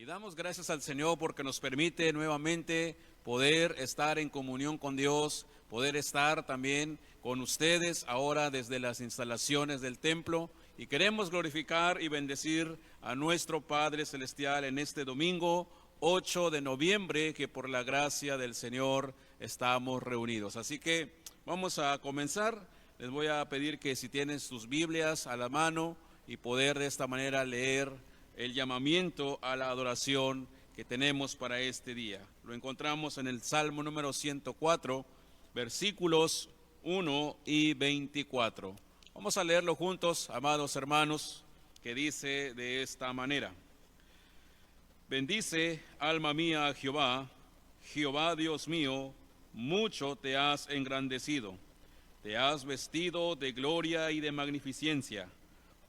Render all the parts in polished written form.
Y damos gracias al Señor porque nos permite nuevamente poder estar en comunión con Dios, poder estar también con ustedes ahora desde las instalaciones del templo. Y queremos glorificar y bendecir a nuestro Padre Celestial en este domingo 8 de noviembre, que por la gracia del Señor estamos reunidos. Así que vamos a comenzar. Les voy a pedir que si tienen sus Biblias a la mano y poder de esta manera leer el llamamiento a la adoración que tenemos para este día. Lo encontramos en el Salmo número 104, versículos 1 y 24. Vamos a leerlo juntos, amados hermanos, que dice de esta manera: Bendice, alma mía, a Jehová. Jehová Dios mío, mucho te has engrandecido. Te has vestido de gloria y de magnificencia.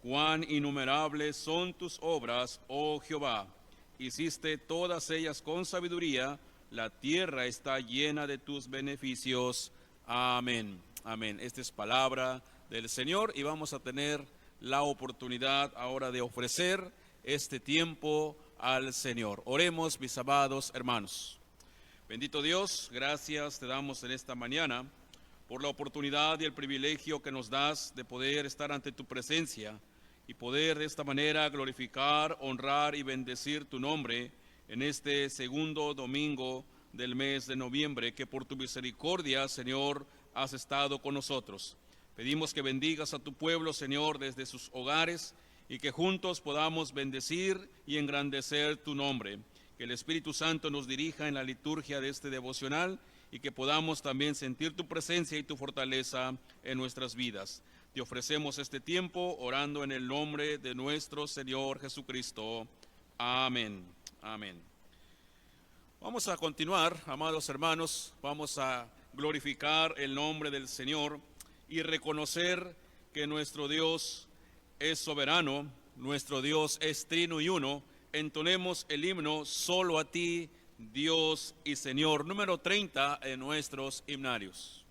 Cuán innumerables son tus obras, oh Jehová. Hiciste todas ellas con sabiduría. La tierra está llena de tus beneficios. Amén. Amén. Esta es palabra del Señor y vamos a tener la oportunidad ahora de ofrecer este tiempo al Señor. Oremos, mis amados hermanos. Bendito Dios, gracias te damos en esta mañana por la oportunidad y el privilegio que nos das de poder estar ante tu presencia y poder de esta manera glorificar, honrar y bendecir tu nombre en este segundo domingo del mes de noviembre, que por tu misericordia, Señor, has estado con nosotros. Pedimos que bendigas a tu pueblo, Señor, desde sus hogares y que juntos podamos bendecir y engrandecer tu nombre. Que el Espíritu Santo nos dirija en la liturgia de este devocional y que podamos también sentir tu presencia y tu fortaleza en nuestras vidas. Te ofrecemos este tiempo orando en el nombre de nuestro Señor Jesucristo. Amén. Amén. Vamos a continuar, amados hermanos, vamos a glorificar el nombre del Señor y reconocer que nuestro Dios es soberano, nuestro Dios es trino y uno. Entonemos el himno Solo a ti, Dios y Señor, número 30 en nuestros himnarios.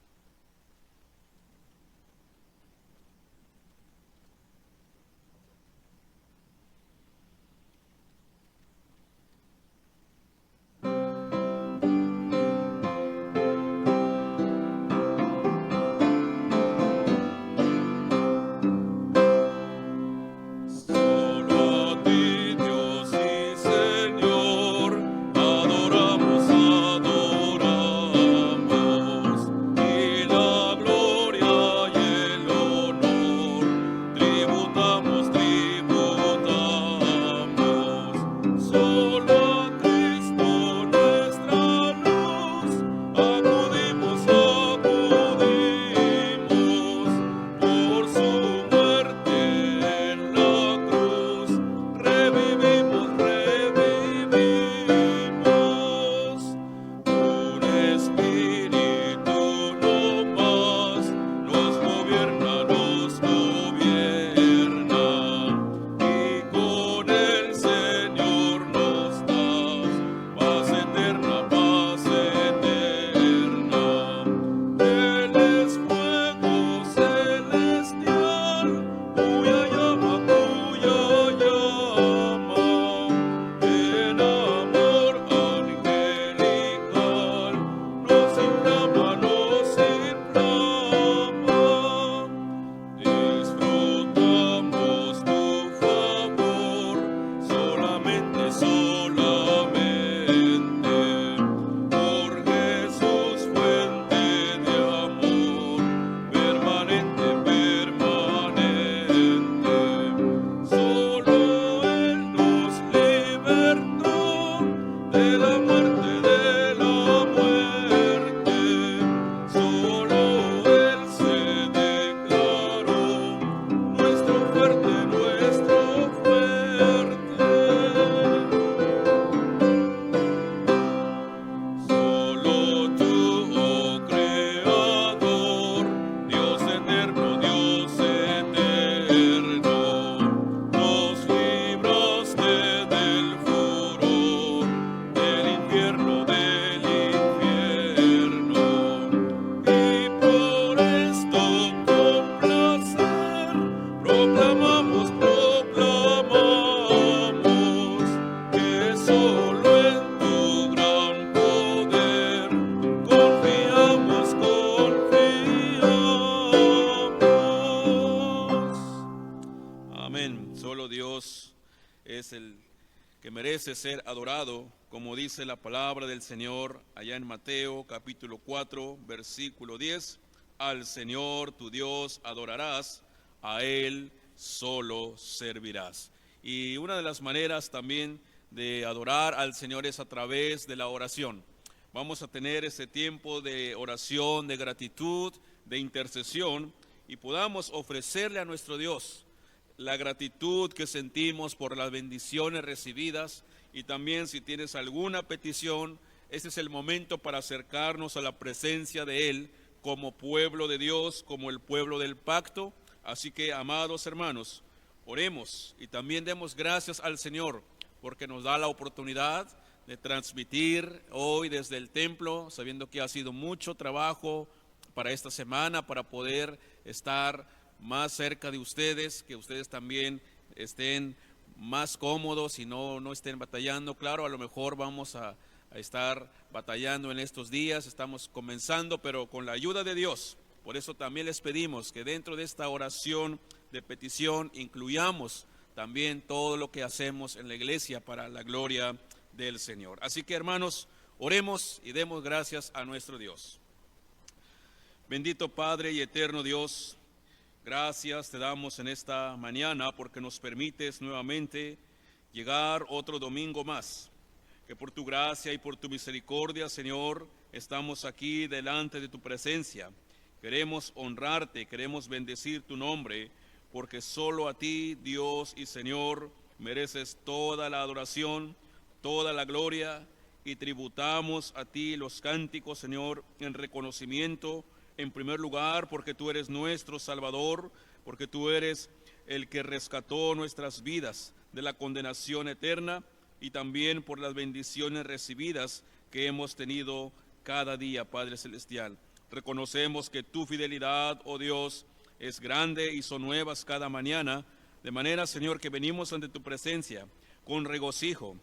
Ser adorado, como dice la palabra del Señor allá en Mateo capítulo 4 versículo 10, al Señor tu Dios adorarás, a Él solo servirás. Y una de las maneras también de adorar al Señor es a través de la oración. Vamos a tener ese tiempo de oración, de gratitud, de intercesión, y podamos ofrecerle a nuestro Dios la gratitud que sentimos por las bendiciones recibidas. Y también si tienes alguna petición, este es el momento para acercarnos a la presencia de Él como pueblo de Dios, como el pueblo del pacto. Así que, amados hermanos, oremos y también demos gracias al Señor porque nos da la oportunidad de transmitir hoy desde el templo, sabiendo que ha sido mucho trabajo para esta semana, para poder estar más cerca de ustedes, que ustedes también estén más cómodos y no estén batallando. Claro, a lo mejor vamos a estar batallando en estos días, estamos comenzando, pero con la ayuda de Dios. Por eso también les pedimos que dentro de esta oración de petición incluyamos también todo lo que hacemos en la iglesia para la gloria del Señor. Así que, hermanos, oremos y demos gracias a nuestro Dios. Bendito Padre y eterno Dios, gracias te damos en esta mañana porque nos permites nuevamente llegar otro domingo más. Que por tu gracia y por tu misericordia, Señor, estamos aquí delante de tu presencia. Queremos honrarte, queremos bendecir tu nombre, porque solo a ti, Dios y Señor, mereces toda la adoración, toda la gloria, y tributamos a ti los cánticos, Señor, en reconocimiento, en primer lugar, porque tú eres nuestro Salvador, porque tú eres el que rescató nuestras vidas de la condenación eterna, y también por las bendiciones recibidas que hemos tenido cada día, Padre Celestial. Reconocemos que tu fidelidad, oh Dios, es grande y son nuevas cada mañana, de manera, Señor, que venimos ante tu presencia con regocijo,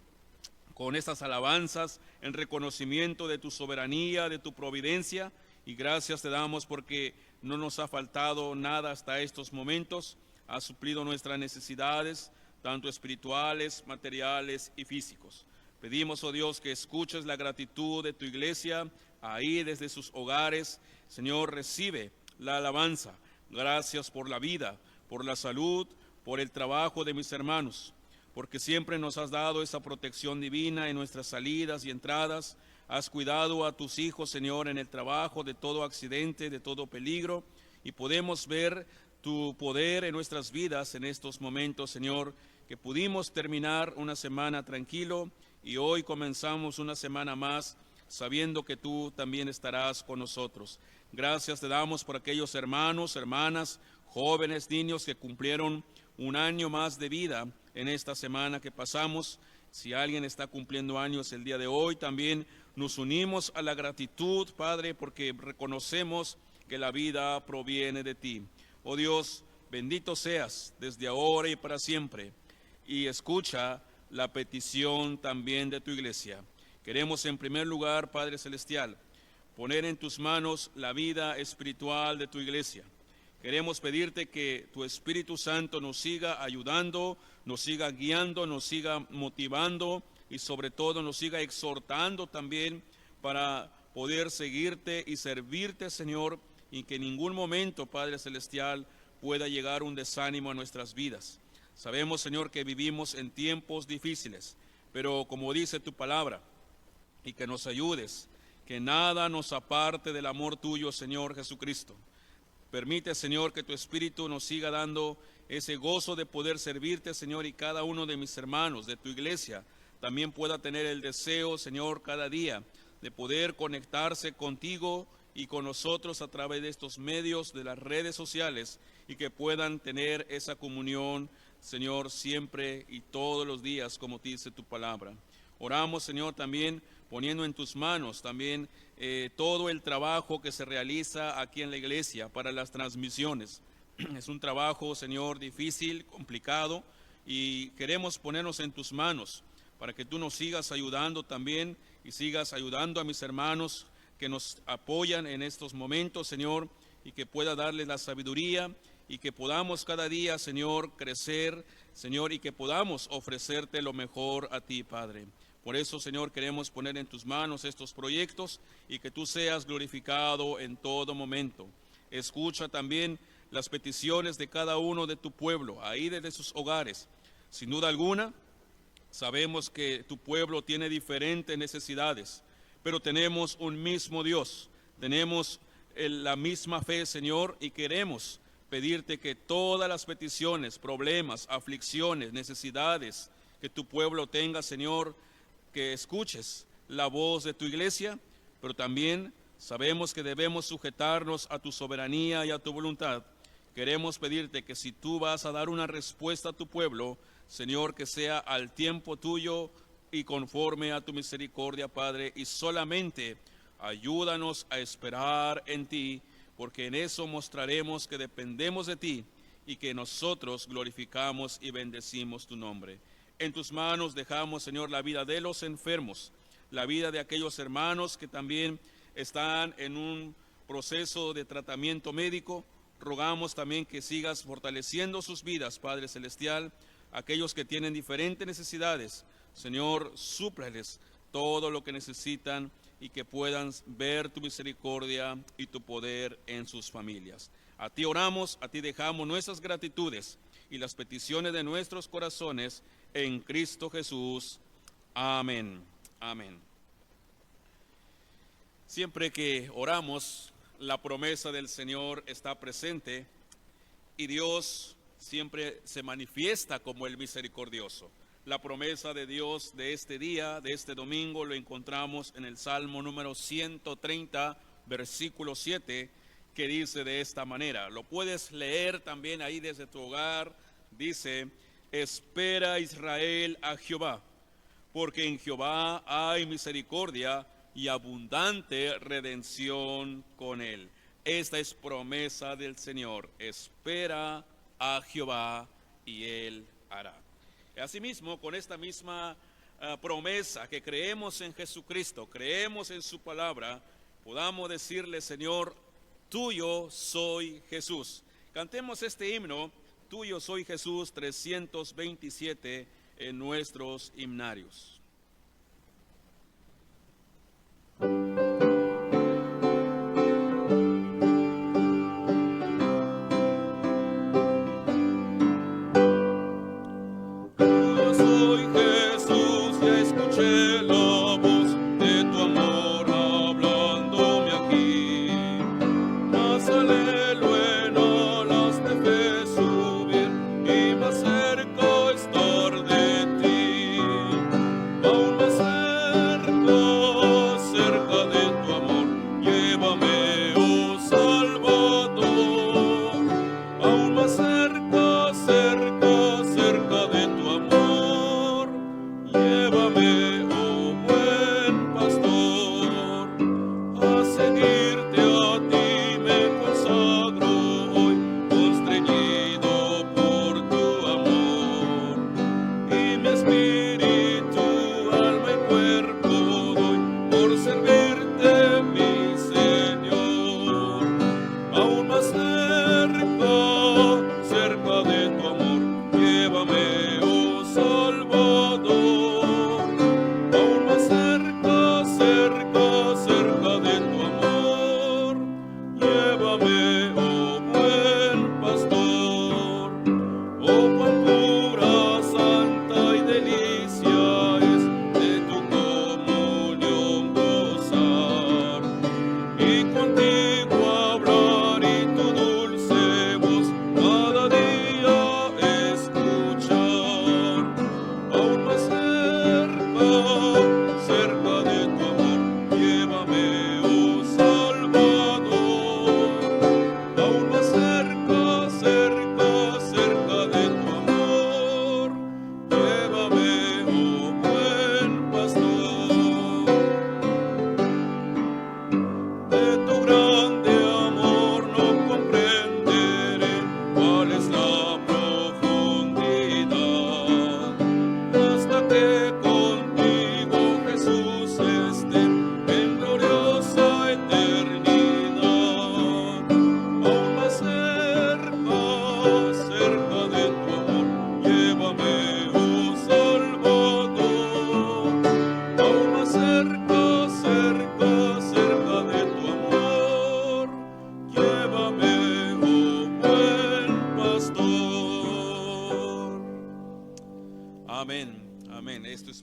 con estas alabanzas en reconocimiento de tu soberanía, de tu providencia, y gracias te damos porque no nos ha faltado nada hasta estos momentos. Has suplido nuestras necesidades, tanto espirituales, materiales y físicos. Pedimos, oh Dios, que escuches la gratitud de tu iglesia ahí desde sus hogares. Señor, recibe la alabanza. Gracias por la vida, por la salud, por el trabajo de mis hermanos, porque siempre nos has dado esa protección divina en nuestras salidas y entradas. Has cuidado a tus hijos, Señor, en el trabajo de todo accidente, de todo peligro, y podemos ver tu poder en nuestras vidas en estos momentos, Señor, que pudimos terminar una semana tranquilo y hoy comenzamos una semana más sabiendo que tú también estarás con nosotros. Gracias te damos por aquellos hermanos, hermanas, jóvenes, niños que cumplieron un año más de vida en esta semana que pasamos. Si alguien está cumpliendo años el día de hoy, también nos unimos a la gratitud, Padre, porque reconocemos que la vida proviene de ti. Oh Dios, bendito seas desde ahora y para siempre, y escucha la petición también de tu iglesia. Queremos en primer lugar, Padre Celestial, poner en tus manos la vida espiritual de tu iglesia. Queremos pedirte que tu Espíritu Santo nos siga ayudando, nos siga guiando, nos siga motivando y sobre todo nos siga exhortando también para poder seguirte y servirte, Señor, y que en ningún momento, Padre Celestial, pueda llegar un desánimo a nuestras vidas. Sabemos, Señor, que vivimos en tiempos difíciles, pero como dice tu palabra, y que nos ayudes, que nada nos aparte del amor tuyo, Señor Jesucristo. Permite, Señor, que tu Espíritu nos siga dando ese gozo de poder servirte, Señor, y cada uno de mis hermanos de tu iglesia también pueda tener el deseo, Señor, cada día de poder conectarse contigo y con nosotros a través de estos medios, de las redes sociales, y que puedan tener esa comunión, Señor, siempre y todos los días, como dice tu palabra. Oramos, Señor, también poniendo en tus manos también todo el trabajo que se realiza aquí en la iglesia para las transmisiones. Es un trabajo, Señor, difícil, complicado, y queremos ponernos en tus manos para que tú nos sigas ayudando también y sigas ayudando a mis hermanos que nos apoyan en estos momentos, Señor, y que pueda darles la sabiduría y que podamos cada día, Señor, crecer, Señor, y que podamos ofrecerte lo mejor a ti, Padre. Por eso, Señor, queremos poner en tus manos estos proyectos y que tú seas glorificado en todo momento. Escucha también las peticiones de cada uno de tu pueblo, ahí desde sus hogares. Sin duda alguna, sabemos que tu pueblo tiene diferentes necesidades, pero tenemos un mismo Dios, tenemos la misma fe, Señor, y queremos pedirte que todas las peticiones, problemas, aflicciones, necesidades que tu pueblo tenga, Señor, que escuches la voz de tu iglesia, pero también sabemos que debemos sujetarnos a tu soberanía y a tu voluntad. Queremos pedirte que si tú vas a dar una respuesta a tu pueblo, Señor, que sea al tiempo tuyo y conforme a tu misericordia, Padre, y solamente ayúdanos a esperar en ti, porque en eso mostraremos que dependemos de ti y que nosotros glorificamos y bendecimos tu nombre. En tus manos dejamos, Señor, la vida de los enfermos, la vida de aquellos hermanos que también están en un proceso de tratamiento médico. Rogamos también que sigas fortaleciendo sus vidas, Padre Celestial. Aquellos que tienen diferentes necesidades, Señor, súpleles todo lo que necesitan y que puedan ver tu misericordia y tu poder en sus familias. A ti oramos, a ti dejamos nuestras gratitudes y las peticiones de nuestros corazones en Cristo Jesús. Amén. Amén. Siempre que oramos, la promesa del Señor está presente y Dios siempre se manifiesta como el misericordioso. La promesa de Dios de este día, de este domingo, lo encontramos en el Salmo número 130, versículo 7, que dice de esta manera. Lo puedes leer también ahí desde tu hogar. Dice: espera Israel a Jehová, porque en Jehová hay misericordia y abundante redención con él. Esta es promesa del Señor. Espera a Jehová y él hará. Asimismo, con esta misma promesa, que creemos en Jesucristo, creemos en su palabra, podamos decirle: Señor, tuyo soy Jesús. Cantemos este himno, Tuyo soy Jesús, 327 en nuestros himnarios.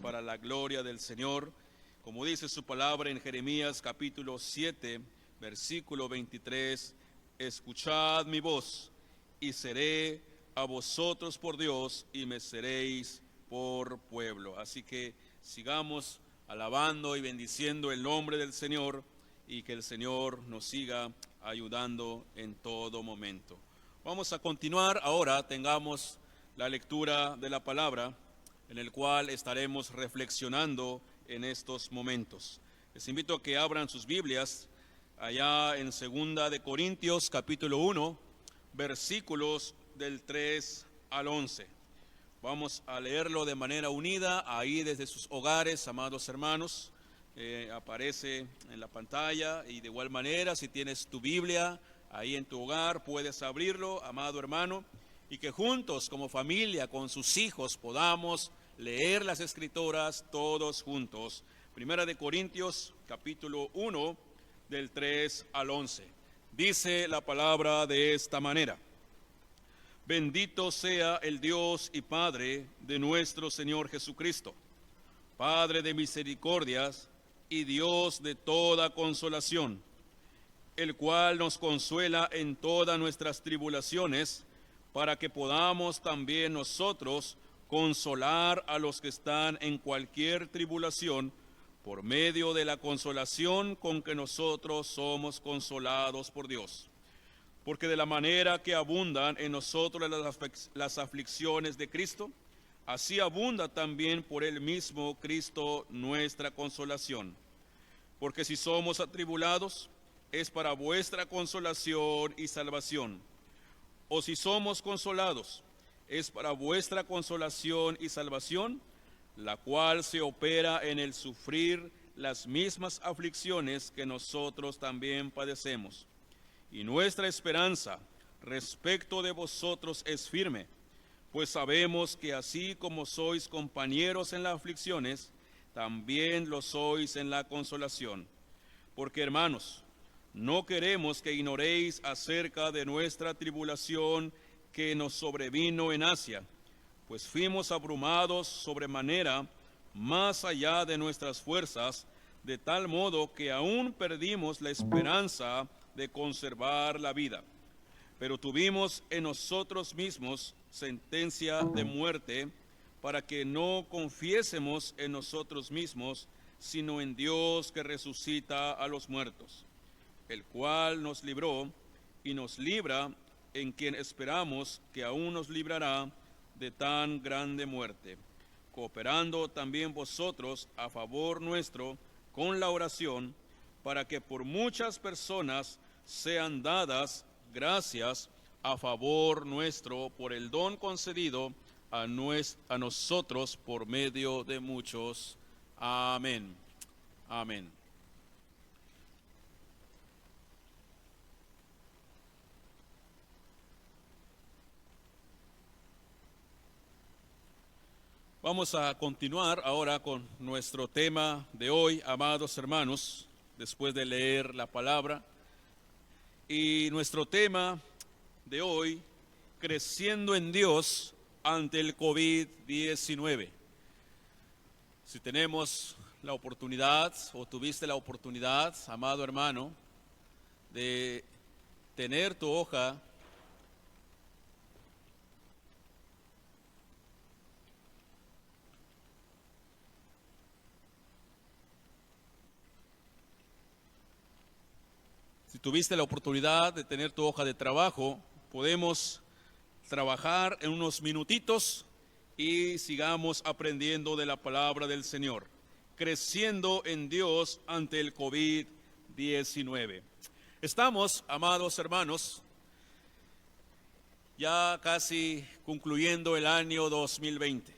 Para la gloria del Señor, como dice su palabra en Jeremías capítulo 7, versículo 23, escuchad mi voz, y seré a vosotros por Dios, y me seréis por pueblo. Así que sigamos alabando y bendiciendo el nombre del Señor, y que el Señor nos siga ayudando en todo momento. Vamos a continuar ahora, tengamos la lectura de la palabra, en el cual estaremos reflexionando en estos momentos. Les invito a que abran sus Biblias allá en 2 de Corintios capítulo 1, versículos del 3 al 11. Vamos a leerlo de manera unida ahí desde sus hogares, amados hermanos. Aparece en la pantalla, y de igual manera, si tienes tu Biblia ahí en tu hogar, puedes abrirlo, amado hermano, y que juntos como familia, con sus hijos, podamos leer las Escrituras todos juntos. 1 de Corintios capítulo 1 del 3 al 11. Dice la palabra de esta manera: bendito sea el Dios y Padre de nuestro Señor Jesucristo, Padre de misericordias y Dios de toda consolación. el cual nos consuela en todas nuestras tribulaciones, para que podamos también nosotros consolar a los que están en cualquier tribulación, por medio de la consolación con que nosotros somos consolados por Dios. Porque de la manera que abundan en nosotros las aflicciones de Cristo, así abunda también por él mismo Cristo nuestra consolación. Porque si somos atribulados, es para vuestra consolación y salvación. O si somos consolados, es para vuestra consolación y salvación, la cual se opera en el sufrir las mismas aflicciones que nosotros también padecemos. Y nuestra esperanza respecto de vosotros es firme, pues sabemos que así como sois compañeros en las aflicciones, también lo sois en la consolación. Porque, hermanos, no queremos que ignoréis acerca de nuestra tribulación que nos sobrevino en Asia, pues fuimos abrumados sobremanera más allá de nuestras fuerzas, de tal modo que aún perdimos la esperanza de conservar la vida. Pero tuvimos en nosotros mismos sentencia de muerte, para que no confiésemos en nosotros mismos, sino en Dios que resucita a los muertos, el cual nos libró y nos libra, en quien esperamos que aún nos librará de tan grande muerte, cooperando también vosotros a favor nuestro con la oración, para que por muchas personas sean dadas gracias a favor nuestro por el don concedido a nosotros por medio de muchos. Amén. Amén. Vamos a continuar ahora con nuestro tema de hoy, amados hermanos, después de leer la palabra. Y nuestro tema de hoy, creciendo en Dios ante el COVID-19. Si tenemos la oportunidad, o tuviste la oportunidad, amado hermano, de tener tu hoja de trabajo, podemos trabajar en unos minutitos y sigamos aprendiendo de la palabra del Señor, creciendo en Dios ante el COVID-19. Estamos, amados hermanos, ya casi concluyendo el año 2020.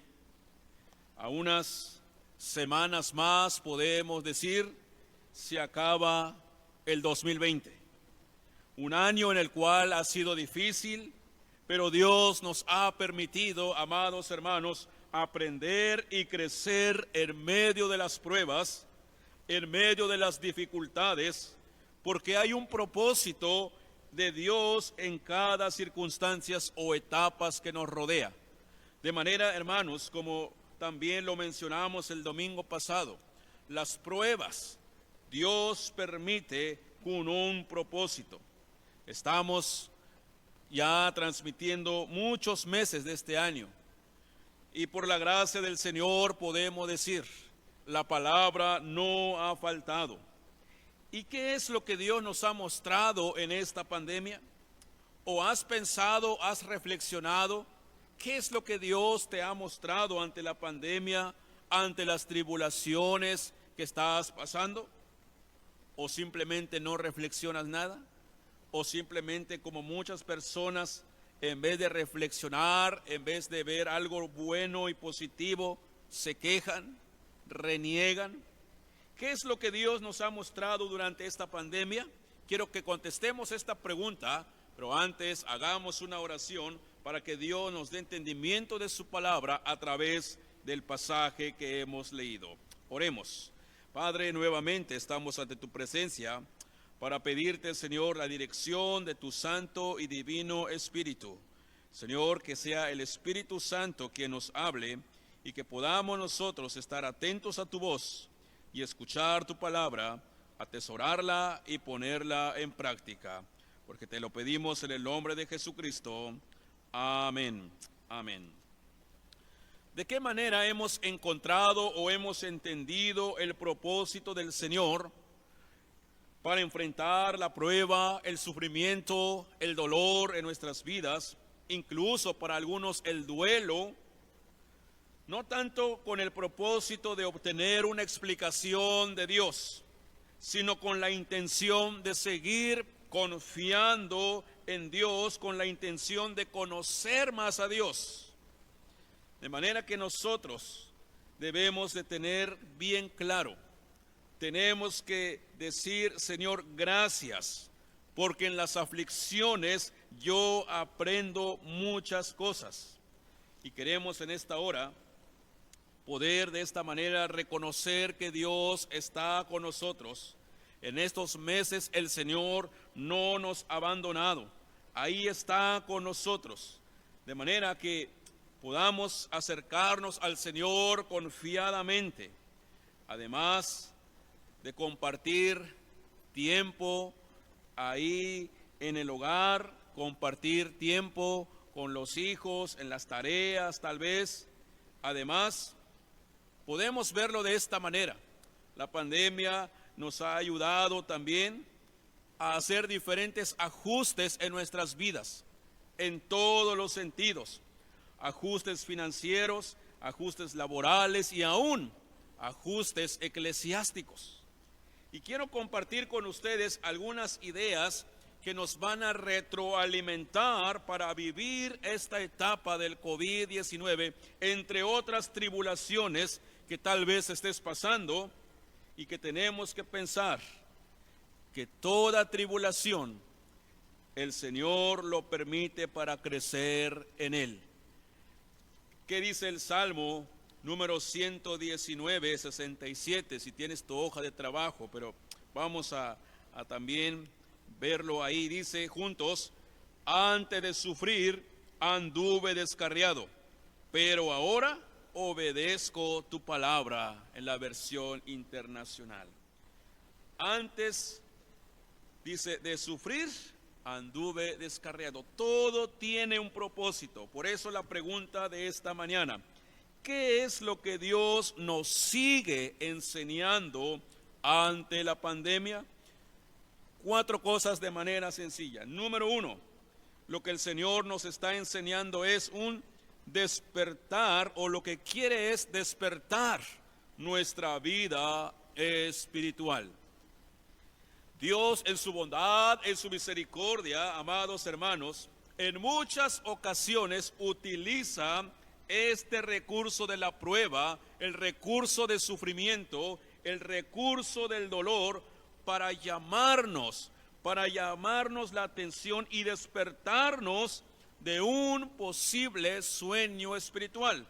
A unas semanas más podemos decir, se acaba el 2020. Un año en el cual ha sido difícil, pero Dios nos ha permitido, amados hermanos, aprender y crecer en medio de las pruebas, en medio de las dificultades, porque hay un propósito de Dios en cada circunstancia o etapas que nos rodea. De manera, hermanos, como también lo mencionamos el domingo pasado, las pruebas Dios permite con un propósito. Estamos ya transmitiendo muchos meses de este año y por la gracia del Señor podemos decir, la palabra no ha faltado. ¿Y qué es lo que Dios nos ha mostrado en esta pandemia? ¿O has pensado, has reflexionado? ¿Qué es lo que Dios te ha mostrado ante la pandemia, ante las tribulaciones que estás pasando? ¿O simplemente no reflexionas nada? ¿O simplemente, como muchas personas, en vez de reflexionar, en vez de ver algo bueno y positivo, se quejan, reniegan? ¿Qué es lo que Dios nos ha mostrado durante esta pandemia? Quiero que contestemos esta pregunta, pero antes hagamos una oración para que Dios nos dé entendimiento de su palabra a través del pasaje que hemos leído. Oremos. Padre, nuevamente estamos ante tu presencia para pedirte, Señor, la dirección de tu Santo y Divino Espíritu. Señor, que sea el Espíritu Santo quien nos hable y que podamos nosotros estar atentos a tu voz y escuchar tu palabra atesorarla y ponerla en práctica, porque te lo pedimos en el nombre de Jesucristo. Amén. Amén. ¿De qué manera hemos encontrado o hemos entendido el propósito del Señor para enfrentar la prueba, el sufrimiento, el dolor en nuestras vidas, incluso para algunos el duelo? No tanto con el propósito de obtener una explicación de Dios, sino con la intención de seguir confiando en Dios, con la intención de conocer más a Dios. De manera que nosotros debemos de tener bien claro, tenemos que decir: Señor, gracias, porque en las aflicciones yo aprendo muchas cosas. Y queremos en esta hora poder de esta manera reconocer que Dios está con nosotros. En estos meses el Señor no nos ha abandonado, ahí está con nosotros, de manera que podamos acercarnos al Señor confiadamente, además de compartir tiempo ahí en el hogar, compartir tiempo con los hijos, en las tareas tal vez. Además, podemos verlo de esta manera: la pandemia nos ha ayudado también a hacer diferentes ajustes en nuestras vidas, en todos los sentidos. Ajustes financieros, ajustes laborales y aún ajustes eclesiásticos. Y quiero compartir con ustedes algunas ideas que nos van a retroalimentar para vivir esta etapa del COVID-19, entre otras tribulaciones que tal vez estés pasando, y que tenemos que pensar que toda tribulación el Señor lo permite para crecer en Él. ¿Qué dice el Salmo número 119, 67? Si tienes tu hoja de trabajo, pero vamos a también verlo ahí. Dice juntos: antes de sufrir anduve descarriado, pero ahora obedezco tu palabra, en la versión internacional. Antes, dice, de sufrir anduve descarriado. Todo tiene un propósito. Por eso la pregunta de esta mañana: ¿qué es lo que Dios nos sigue enseñando ante la pandemia? 4 cosas de manera sencilla. Número 1, lo que el Señor nos está enseñando es un despertar, o lo que quiere es despertar nuestra vida espiritual. Dios, en su bondad, en su misericordia, amados hermanos, en muchas ocasiones utiliza este recurso de la prueba, el recurso de sufrimiento, el recurso del dolor, para llamarnos la atención y despertarnos de un posible sueño espiritual,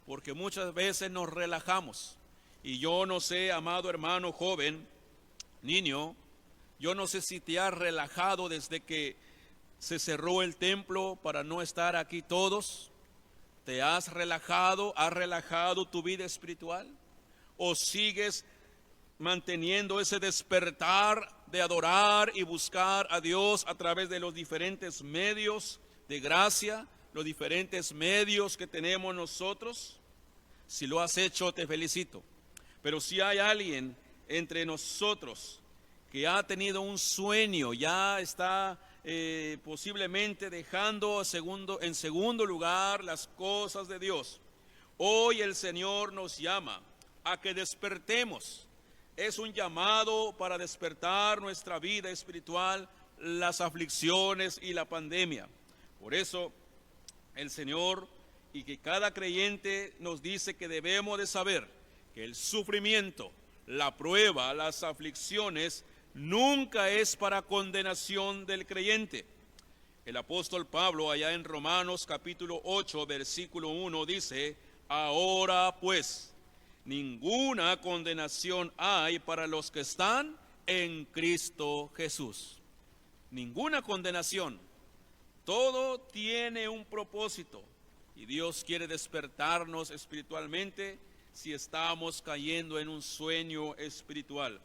porque muchas veces nos relajamos. Y yo no sé, amado hermano, joven, niño, yo no sé si te has relajado desde que se cerró el templo para no estar aquí todos. ¿Te has relajado? ¿Has relajado tu vida espiritual? ¿O sigues manteniendo ese despertar de adorar y buscar a Dios a través de los diferentes medios de gracia, los diferentes medios que tenemos nosotros? Si lo has hecho, te felicito. Pero si hay alguien entre nosotros que ha tenido un sueño, ya está posiblemente dejando en segundo lugar las cosas de Dios, hoy el Señor nos llama a que despertemos. Es un llamado para despertar nuestra vida espiritual, las aflicciones y la pandemia. Por eso el Señor, y que cada creyente nos dice que debemos de saber que el sufrimiento, la prueba, las aflicciones nunca es para condenación del creyente. El apóstol Pablo, allá en Romanos capítulo 8, versículo 1, dice: ahora pues, ninguna condenación hay para los que están en Cristo Jesús. Ninguna condenación. Todo tiene un propósito, y Dios quiere despertarnos espiritualmente si estamos cayendo en un sueño espiritual.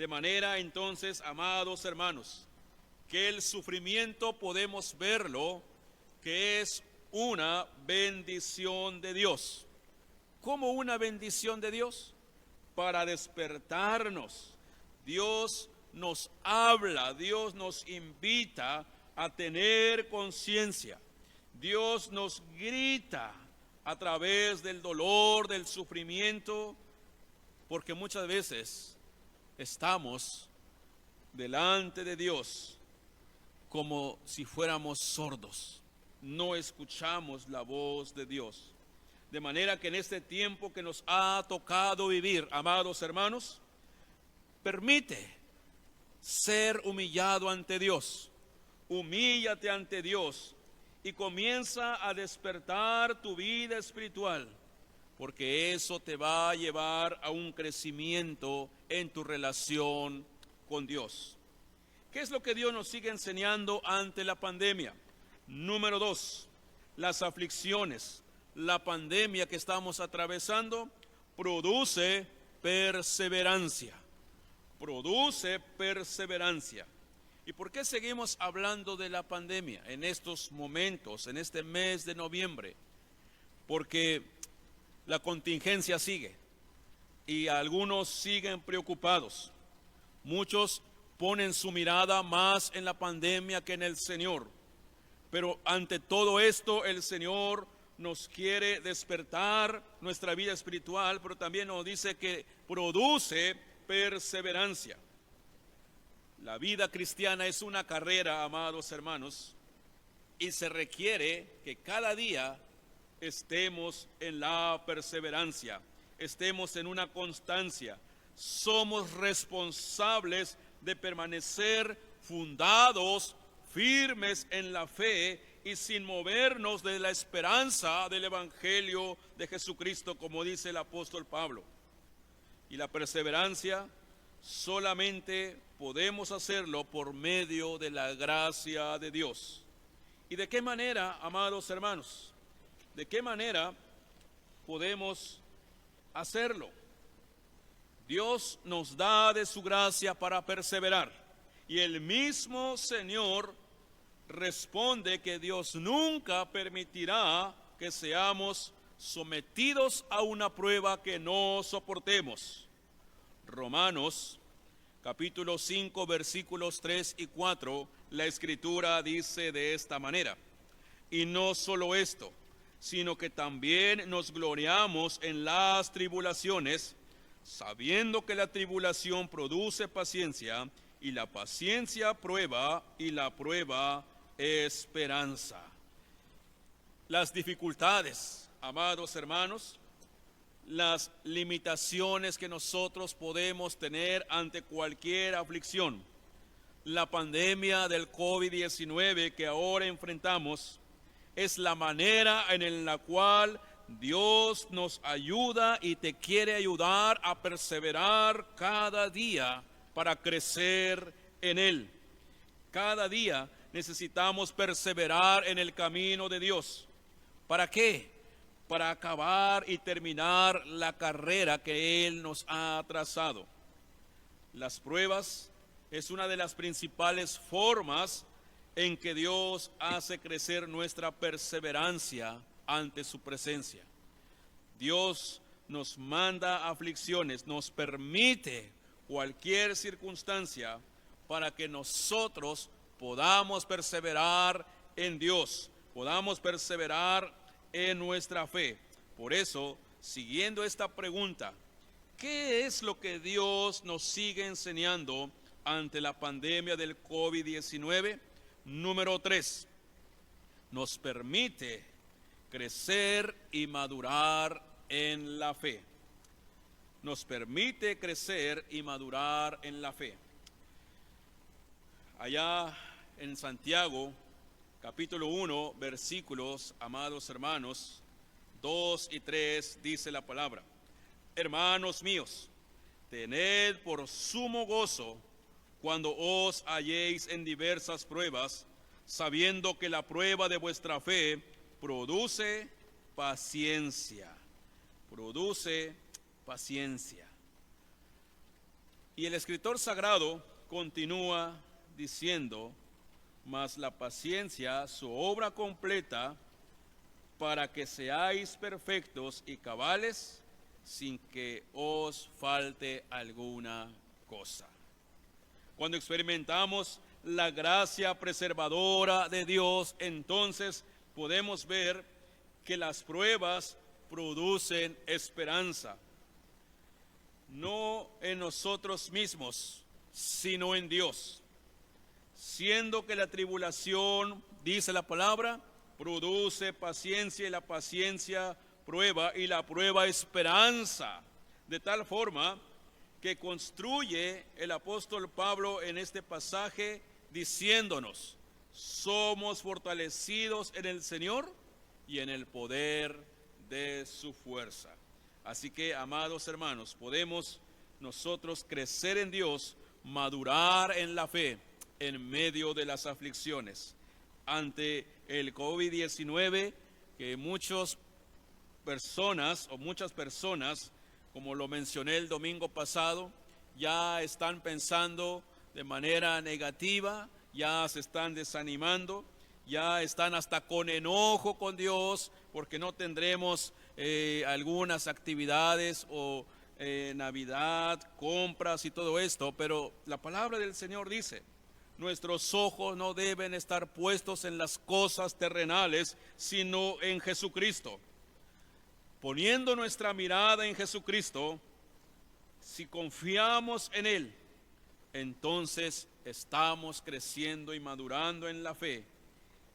De manera entonces, amados hermanos, que el sufrimiento podemos verlo, que es una bendición de Dios. ¿Cómo una bendición de Dios? Para despertarnos. Dios nos habla, Dios nos invita a tener conciencia. Dios nos grita a través del dolor, del sufrimiento, porque muchas veces estamos delante de Dios como si fuéramos sordos. No escuchamos la voz de Dios. De manera que en este tiempo que nos ha tocado vivir, amados hermanos, permite ser humillado ante Dios. Humíllate ante Dios y comienza a despertar tu vida espiritual, porque eso te va a llevar a un crecimiento en tu relación con Dios. ¿Qué es lo que Dios nos sigue enseñando ante la pandemia? Número 2, las aflicciones. La pandemia que estamos atravesando produce perseverancia. Produce perseverancia. ¿Y por qué seguimos hablando de la pandemia en estos momentos, en este mes de noviembre? Porque la contingencia sigue y algunos siguen preocupados. Muchos ponen su mirada más en la pandemia que en el Señor. Pero ante todo esto, el Señor nos quiere despertar nuestra vida espiritual, pero también nos dice que produce perseverancia. La vida cristiana es una carrera, amados hermanos, y se requiere que cada día estemos en la perseverancia, estemos en una constancia. Somos responsables de permanecer fundados, firmes en la fe y sin movernos de la esperanza del Evangelio de Jesucristo, como dice el apóstol Pablo. Y la perseverancia solamente podemos hacerlo por medio de la gracia de Dios. ¿Y de qué manera, amados hermanos? ¿De qué manera podemos hacerlo? Dios nos da de su gracia para perseverar. Y el mismo Señor responde que Dios nunca permitirá que seamos sometidos a una prueba que no soportemos. Romanos capítulo 5 versículos 3 y 4, la Escritura dice de esta manera: y no solo esto, sino que también nos gloriamos en las tribulaciones, sabiendo que la tribulación produce paciencia, y la paciencia prueba, y la prueba esperanza. Las dificultades, amados hermanos, las limitaciones que nosotros podemos tener ante cualquier aflicción, la pandemia del COVID-19 que ahora enfrentamos, es la manera en la cual Dios nos ayuda y te quiere ayudar a perseverar cada día para crecer en Él. Cada día necesitamos perseverar en el camino de Dios. ¿Para qué? Para acabar y terminar la carrera que Él nos ha trazado. Las pruebas es una de las principales formas en que Dios hace crecer nuestra perseverancia ante su presencia. Dios nos manda aflicciones, nos permite cualquier circunstancia para que nosotros podamos perseverar en Dios, podamos perseverar en nuestra fe. Por eso, siguiendo esta pregunta, ¿qué es lo que Dios nos sigue enseñando ante la pandemia del COVID-19? Número 3, nos permite crecer y madurar en la fe. Nos permite crecer y madurar en la fe. Allá en Santiago, capítulo 1, versículos, amados hermanos, 2 y 3, dice la palabra: hermanos míos, tened por sumo gozo cuando os halléis en diversas pruebas, sabiendo que la prueba de vuestra fe produce paciencia. Produce paciencia. Y el escritor sagrado continúa diciendo: mas la paciencia, su obra completa, para que seáis perfectos y cabales, sin que os falte alguna cosa. Cuando experimentamos la gracia preservadora de Dios, entonces podemos ver que las pruebas producen esperanza, no en nosotros mismos, sino en Dios. Siendo que la tribulación, dice la palabra, produce paciencia, y la paciencia prueba, y la prueba esperanza, de tal forma que construye el apóstol Pablo en este pasaje diciéndonos: somos fortalecidos en el Señor y en el poder de su fuerza. Así que, amados hermanos, podemos nosotros crecer en Dios, madurar en la fe en medio de las aflicciones. Ante el COVID-19, que muchas personas, como lo mencioné el domingo pasado, ya están pensando de manera negativa, ya se están desanimando, ya están hasta con enojo con Dios, porque no tendremos algunas actividades o Navidad, compras y todo esto. Pero la palabra del Señor dice: nuestros ojos no deben estar puestos en las cosas terrenales, sino en Jesucristo. Poniendo nuestra mirada en Jesucristo, si confiamos en Él, entonces estamos creciendo y madurando en la fe.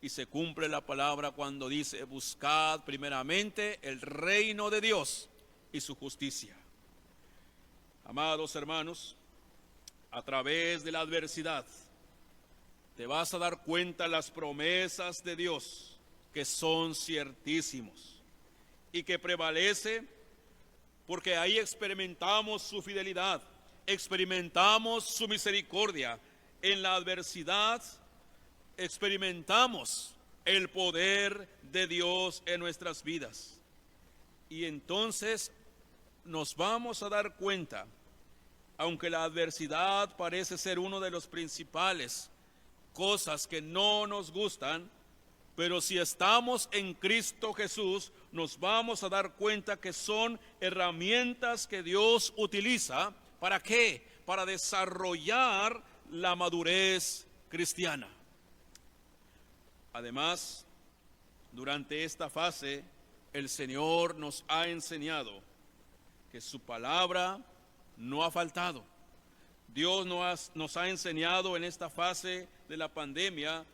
Y se cumple la palabra cuando dice: buscad primeramente el reino de Dios y su justicia. Amados hermanos, a través de la adversidad te vas a dar cuenta las promesas de Dios, que son ciertísimos y que prevalece, porque ahí experimentamos su fidelidad, experimentamos su misericordia. En la adversidad experimentamos el poder de Dios en nuestras vidas. Y entonces nos vamos a dar cuenta, aunque la adversidad parece ser uno de los principales cosas que no nos gustan, pero si estamos en Cristo Jesús, nos vamos a dar cuenta que son herramientas que Dios utiliza. ¿Para qué? Para desarrollar la madurez cristiana. Además, durante esta fase, el Señor nos ha enseñado que su palabra no ha faltado. Dios nos ha enseñado en esta fase de la pandemia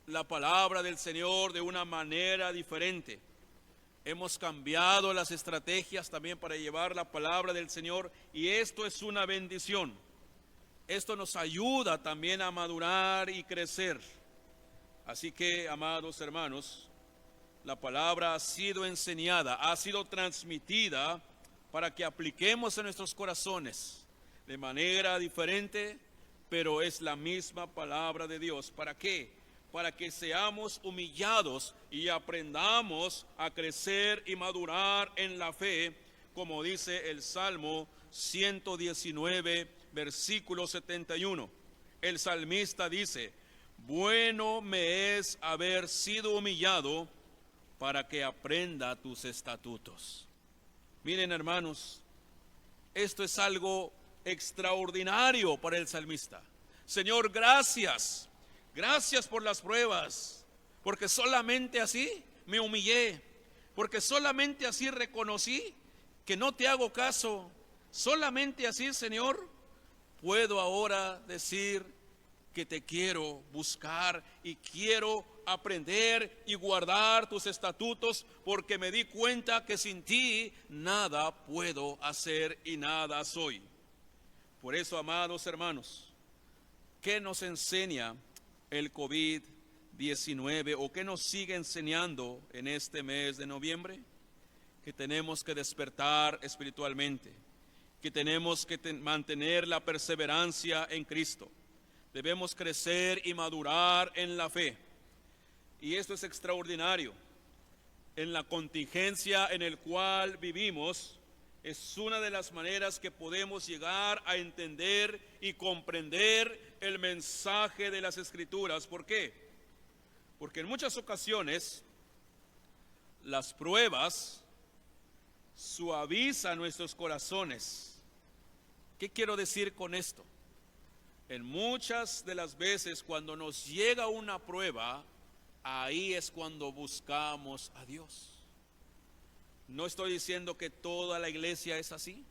la palabra del Señor de una manera diferente. Hemos cambiado las estrategias también para llevar la palabra del Señor, y esto es una bendición. Esto nos ayuda también a madurar y crecer. Así que, amados hermanos, la palabra ha sido enseñada, ha sido transmitida para que apliquemos en nuestros corazones de manera diferente, pero es la misma palabra de Dios. ¿Para qué? Para que seamos humillados y aprendamos a crecer y madurar en la fe, como dice el Salmo 119, versículo 71. El salmista dice: bueno me es haber sido humillado para que aprenda tus estatutos. Miren, hermanos, esto es algo extraordinario para el salmista. Señor, gracias. Gracias por las pruebas, porque solamente así me humillé, porque solamente así reconocí que no te hago caso. Solamente así, Señor, puedo ahora decir que te quiero buscar y quiero aprender y guardar tus estatutos, porque me di cuenta que sin ti nada puedo hacer y nada soy. Por eso, amados hermanos, ¿qué nos enseña el COVID-19 o qué nos sigue enseñando en este mes de noviembre? Que tenemos que despertar espiritualmente, que tenemos que mantener la perseverancia en Cristo. Debemos crecer y madurar en la fe. Y esto es extraordinario. En la contingencia en el cual vivimos, es una de las maneras que podemos llegar a entender y comprender el mensaje de las Escrituras. ¿Por qué? Porque en muchas ocasiones las pruebas suavizan nuestros corazones. ¿Qué quiero decir con esto? En muchas de las veces cuando nos llega una prueba, ahí es cuando buscamos a Dios. No estoy diciendo que toda la iglesia es así,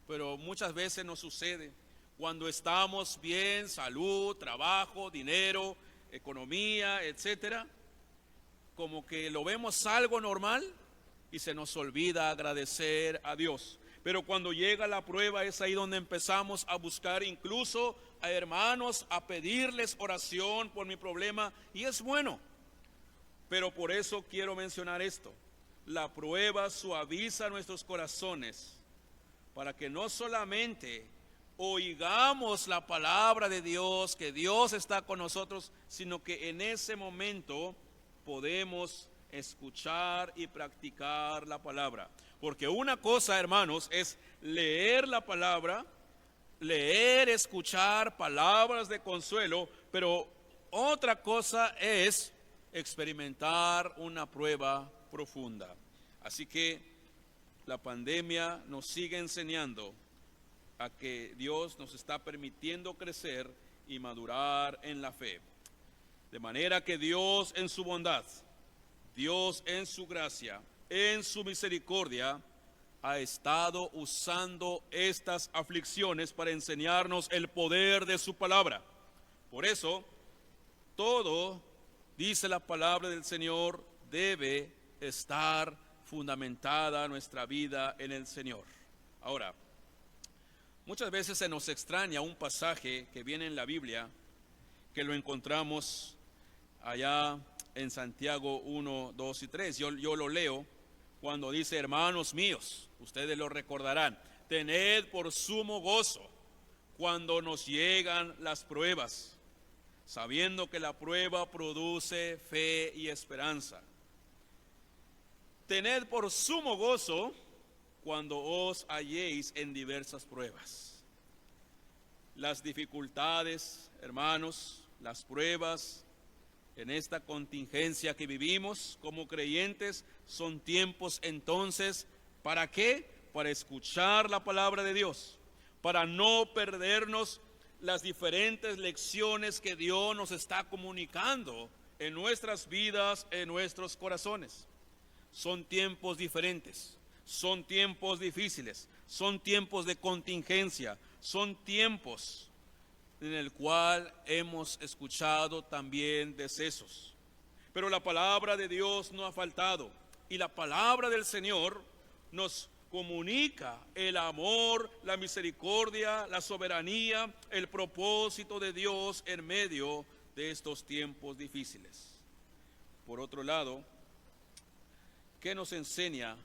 pero muchas veces nos sucede. Cuando estamos bien, salud, trabajo, dinero, economía, etcétera, como que lo vemos algo normal y se nos olvida agradecer a Dios. Pero cuando llega la prueba es ahí donde empezamos a buscar incluso a hermanos, a pedirles oración por mi problema, y es bueno. Pero por eso quiero mencionar esto. La prueba suaviza nuestros corazones para que no solamente oigamos la palabra de Dios, que Dios está con nosotros, sino que en ese momento podemos escuchar y practicar la palabra. Porque una cosa, hermanos, es leer la palabra, leer, escuchar palabras de consuelo, pero otra cosa es experimentar una prueba profunda. Así que la pandemia nos sigue enseñando a que Dios nos está permitiendo crecer y madurar en la fe. De manera que Dios en su bondad, Dios en su gracia, en su misericordia, ha estado usando estas aflicciones para enseñarnos el poder de su palabra. Por eso, todo, dice la palabra del Señor, debe estar fundamentada nuestra vida en el Señor. Ahora, muchas veces se nos extraña un pasaje que viene en la Biblia, que lo encontramos allá en Santiago 1, 2 y 3. Yo lo leo cuando dice: hermanos míos, ustedes lo recordarán, tened por sumo gozo cuando nos llegan las pruebas, sabiendo que la prueba produce fe y esperanza. Tened por sumo gozo cuando os halléis en diversas pruebas. Las dificultades, hermanos, las pruebas en esta contingencia que vivimos como creyentes son tiempos entonces, ¿para qué? Para escuchar la palabra de Dios, para no perdernos las diferentes lecciones que Dios nos está comunicando en nuestras vidas, en nuestros corazones. Son tiempos diferentes, son tiempos difíciles, son tiempos de contingencia, son tiempos en el cual hemos escuchado también decesos. Pero la palabra de Dios no ha faltado, y la palabra del Señor nos comunica el amor, la misericordia, la soberanía, el propósito de Dios en medio de estos tiempos difíciles. Por otro lado, ¿qué nos enseña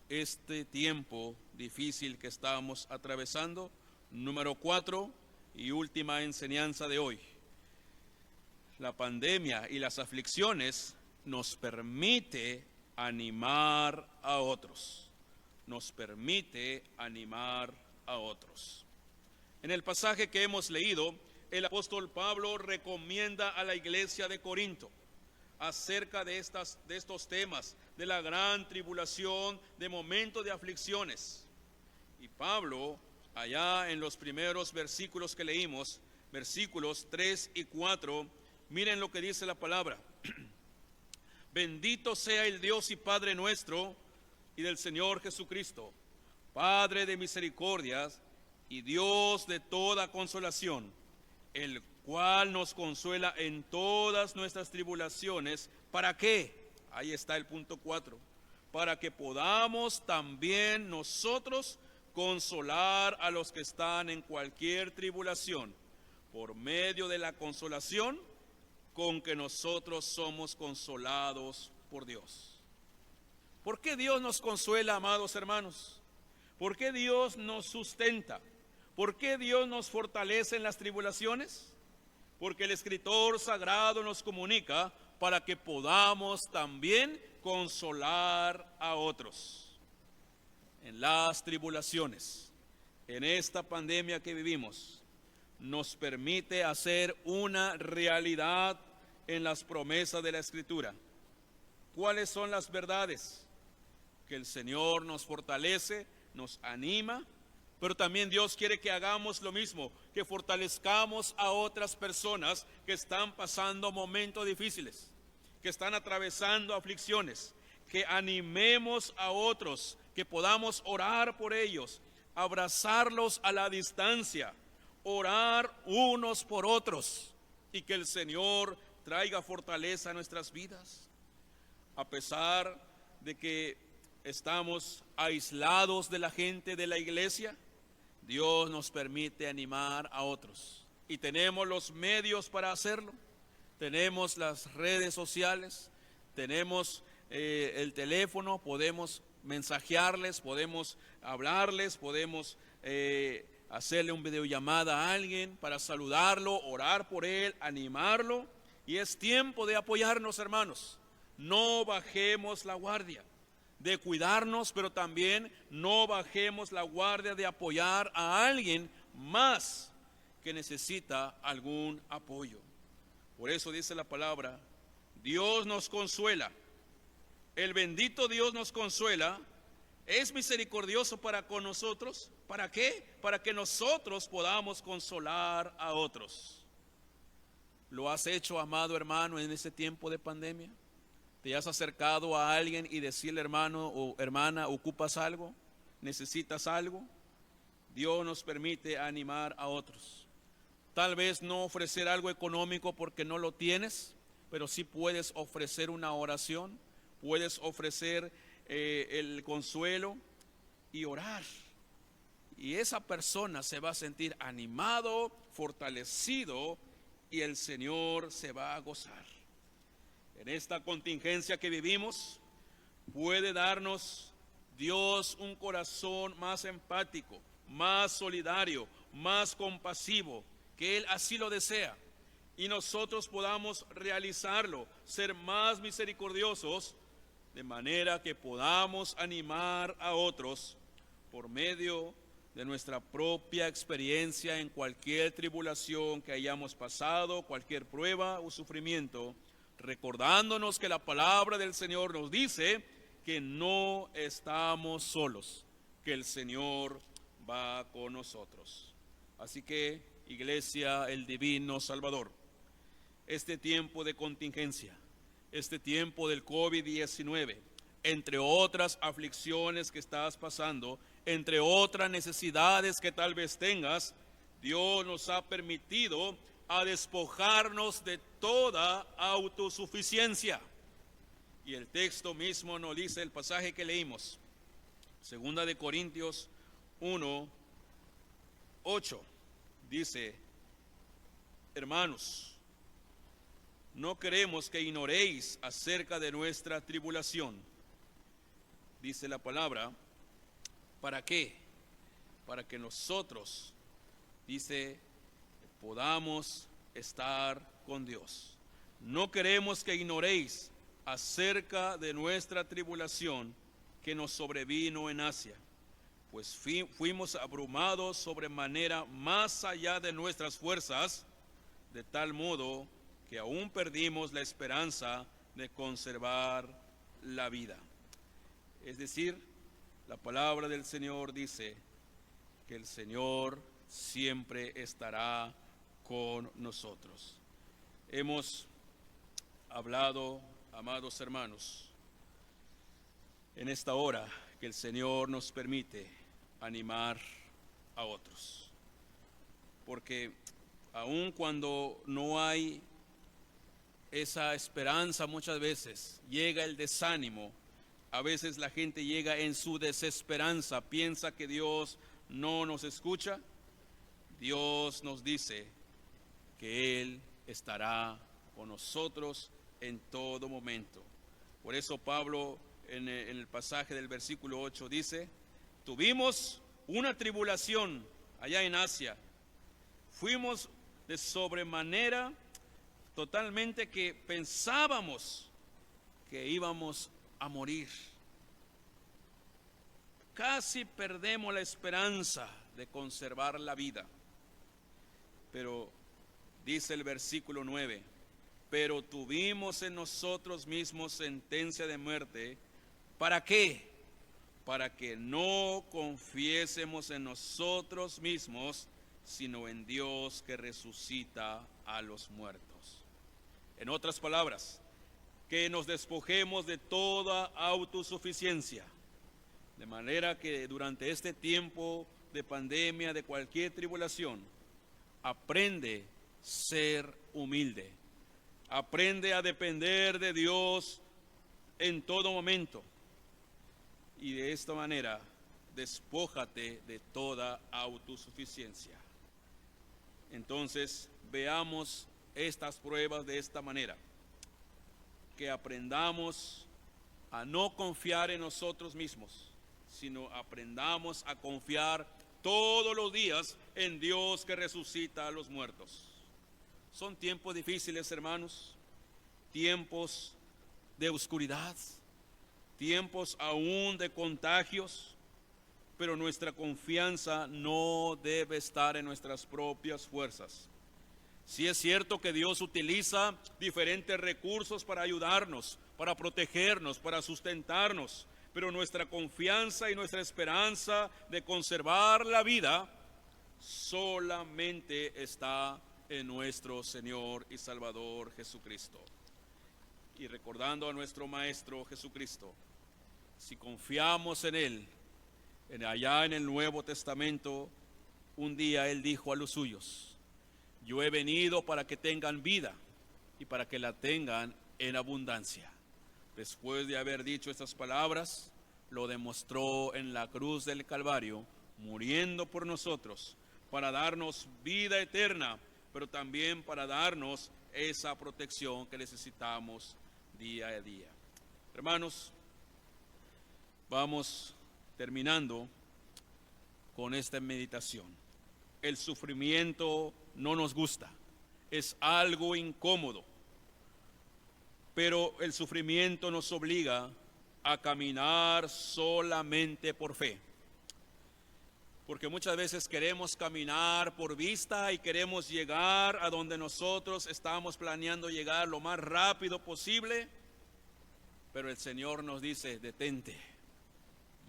este tiempo difícil que estamos atravesando? Número 4 y última enseñanza de hoy. La pandemia y las aflicciones nos permite animar a otros. Nos permite animar a otros. En el pasaje que hemos leído, el apóstol Pablo recomienda a la iglesia de Corinto acerca de estos temas, de la gran tribulación, de momentos de aflicciones. Y Pablo, allá en los primeros versículos que leímos, versículos 3 y 4, miren lo que dice la palabra. Bendito sea el Dios y Padre nuestro y del Señor Jesucristo, Padre de misericordias y Dios de toda consolación, el cual nos consuela en todas nuestras tribulaciones. ¿Para qué? Ahí está el punto 4. Para que podamos también nosotros consolar a los que están en cualquier tribulación, por medio de la consolación con que nosotros somos consolados por Dios. ¿Por qué Dios nos consuela, amados hermanos? ¿Por qué Dios nos sustenta? ¿Por qué Dios nos fortalece en las tribulaciones? Porque el escritor sagrado nos comunica para que podamos también consolar a otros. en las tribulaciones, en esta pandemia que vivimos, nos permite hacer una realidad en las promesas de la Escritura. ¿Cuáles son las verdades? Que el Señor nos fortalece, nos anima, pero también Dios quiere que hagamos lo mismo, que fortalezcamos a otras personas que están pasando momentos difíciles, que están atravesando aflicciones, que animemos a otros, que podamos orar por ellos, abrazarlos a la distancia, orar unos por otros, y que el Señor traiga fortaleza a nuestras vidas. A pesar de que estamos aislados de la gente de la iglesia, Dios nos permite animar a otros. Y tenemos los medios para hacerlo. Tenemos las redes sociales, tenemos el teléfono, podemos mensajearles, podemos hablarles, podemos hacerle una videollamada a alguien para saludarlo, orar por él, animarlo. Y es tiempo de apoyarnos, hermanos. No bajemos la guardia, de cuidarnos, pero también no bajemos la guardia de apoyar a alguien más que necesita algún apoyo. Por eso dice la palabra, Dios nos consuela. El bendito Dios nos consuela, es misericordioso para con nosotros. ¿Para qué? Para que nosotros podamos consolar a otros. ¿Lo has hecho, amado hermano, en ese tiempo de pandemia? ¿Te has acercado a alguien y decirle, hermano o hermana, ocupas algo? ¿Necesitas algo? Dios nos permite animar a otros. Tal vez no ofrecer algo económico porque no lo tienes, pero sí puedes ofrecer una oración, puedes ofrecer el consuelo y orar. Y esa persona se va a sentir animado, fortalecido, y el Señor se va a gozar. En esta contingencia que vivimos, puede darnos Dios un corazón más empático, más solidario, más compasivo, que Él así lo desea, y nosotros podamos realizarlo, ser más misericordiosos, de manera que podamos animar a otros por medio de nuestra propia experiencia en cualquier tribulación que hayamos pasado, cualquier prueba o sufrimiento, recordándonos que la palabra del Señor nos dice que no estamos solos, que el Señor va con nosotros. Así que, Iglesia, el Divino Salvador, este tiempo de contingencia, este tiempo del COVID-19, entre otras aflicciones que estás pasando, entre otras necesidades que tal vez tengas, Dios nos ha permitido a despojarnos de toda autosuficiencia. Y el texto mismo nos dice, el pasaje que leímos, 2 de Corintios 1:8, dice, hermanos, no queremos que ignoréis acerca de nuestra tribulación. Dice la palabra, ¿para qué? Para que nosotros, dice, podamos estar con Dios. No queremos que ignoréis acerca de nuestra tribulación que nos sobrevino en Asia, pues fuimos abrumados sobremanera más allá de nuestras fuerzas, de tal modo que aún perdimos la esperanza de conservar la vida. Es decir, la palabra del Señor dice que el Señor siempre estará con nosotros. Hemos hablado, amados hermanos, en esta hora que el Señor nos permite animar a otros. Porque aun cuando no hay esa esperanza, muchas veces llega el desánimo. A veces la gente llega en su desesperanza, piensa que Dios no nos escucha. Dios nos dice que Él estará con nosotros en todo momento. Por eso Pablo en el pasaje del versículo 8 dice, tuvimos una tribulación allá en Asia, fuimos de sobremanera totalmente que pensábamos que íbamos a morir. casi perdemos la esperanza de conservar la vida. Pero dice el versículo 9, pero tuvimos en nosotros mismos sentencia de muerte. ¿Para qué? Para que no confiésemos en nosotros mismos, sino en Dios que resucita a los muertos. En otras palabras, que nos despojemos de toda autosuficiencia, de manera que durante este tiempo de pandemia, de cualquier tribulación, aprende a ser humilde, aprende a depender de Dios en todo momento, y de esta manera despójate de toda autosuficiencia. Entonces veamos estas pruebas de esta manera, que aprendamos a no confiar en nosotros mismos, sino aprendamos a confiar todos los días en Dios que resucita a los muertos. Son tiempos difíciles, hermanos, tiempos de oscuridad, tiempos aún de contagios, pero nuestra confianza no debe estar en nuestras propias fuerzas. Sí es cierto que Dios utiliza diferentes recursos para ayudarnos, para protegernos, para sustentarnos, pero nuestra confianza y nuestra esperanza de conservar la vida solamente está en nuestro Señor y Salvador Jesucristo. Y recordando a nuestro Maestro Jesucristo, si confiamos en Él, allá en el Nuevo Testamento, un día Él dijo a los suyos: yo he venido para que tengan vida y para que la tengan en abundancia. Después de haber dicho estas palabras, lo demostró en la cruz del Calvario, muriendo por nosotros, para darnos vida eterna, pero también para darnos esa protección que necesitamos día a día. Hermanos, vamos terminando con esta meditación. El sufrimiento no nos gusta, es algo incómodo, pero el sufrimiento nos obliga a caminar solamente por fe. Porque muchas veces queremos caminar por vista y queremos llegar a donde nosotros estamos planeando llegar lo más rápido posible, pero el Señor nos dice: detente,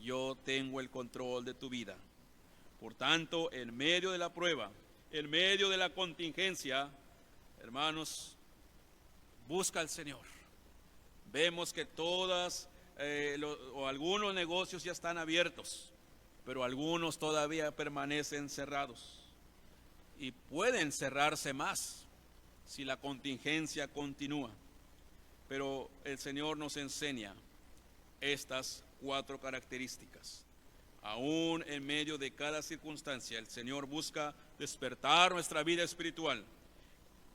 yo tengo el control de tu vida. Por tanto, en medio de la prueba, en medio de la contingencia, hermanos, busca al Señor. Vemos que algunos negocios ya están abiertos, pero algunos todavía permanecen cerrados y pueden cerrarse más si la contingencia continúa. Pero el Señor nos enseña estas 4 características. Aún en medio de cada circunstancia, el Señor busca despertar nuestra vida espiritual,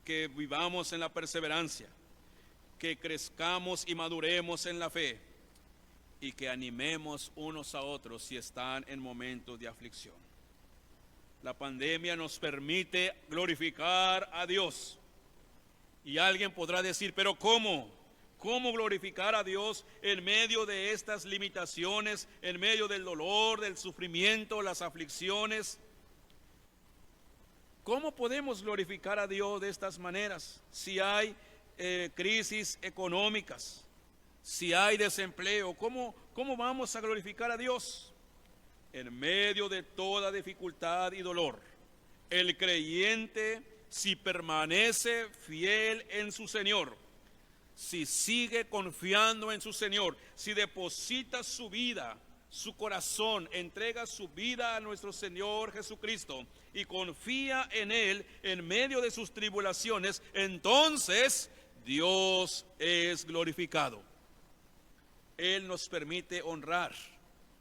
que vivamos en la perseverancia, que crezcamos y maduremos en la fe, y que animemos unos a otros si están en momentos de aflicción. La pandemia nos permite glorificar a Dios. Y alguien podrá decir: pero ¿cómo? ¿Cómo glorificar a Dios en medio de estas limitaciones, en medio del dolor, del sufrimiento, las aflicciones? ¿Cómo podemos glorificar a Dios de estas maneras? Si hay crisis económicas, si hay desempleo, ¿cómo vamos a glorificar a Dios? En medio de toda dificultad y dolor, el creyente, si permanece fiel en su Señor, si sigue confiando en su Señor, si deposita su vida, su corazón, entrega su vida a nuestro Señor Jesucristo y confía en Él en medio de sus tribulaciones, entonces Dios es glorificado. Él nos permite honrar